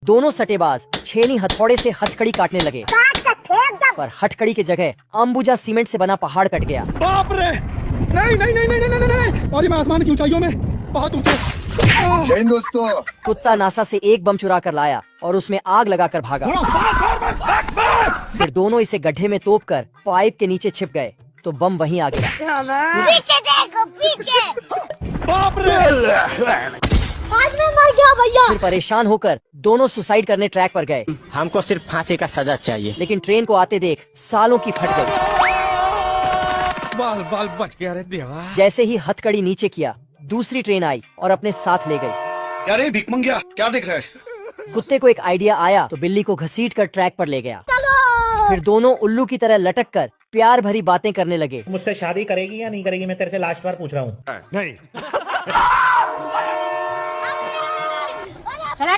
दोनों सटेबाज छेनी हथौड़े से हथकड़ी काटने लगे, पर हथकड़ी की जगह अंबुजा सीमेंट से बना पहाड़ कट गया। बाप रे! नहीं नहीं नहीं नहीं नहीं नहीं, और मैं आसमान की ऊंचाइयों में बहुत ऊंचे। जय हिंद दोस्तों। कुत्ता नासा से एक बम चुरा कर लाया और उसमें आग लगाकर भागा। फिर दोनों इसे गड्ढे में तोप कर पाइप के नीचे छिप गए तो बम वहीं आ गया। पीछे देखो पीछे। बाप रे! आज मैं मर गया भैया। फिर परेशान होकर दोनों सुसाइड करने ट्रैक पर गए, हमको सिर्फ फांसी का सजा चाहिए। लेकिन ट्रेन को आते देख सालों की फट गई। बाल बाल बच गया रे देवा। जैसे ही हथकड़ी नीचे किया, दूसरी ट्रेन आई और अपने साथ ले गई। यार भिक मंगिया क्या देख रहा है? कुत्ते को एक आइडिया आया तो बिल्ली को घसीट कर ट्रैक पर ले गया। फिर दोनों उल्लू की तरह लटक कर प्यार भरी बातें करने लगे। मुझसे शादी करेगी या नहीं करेगी, मैं तेरे से लास्ट बार पूछ रहा हूँ। नहीं। चला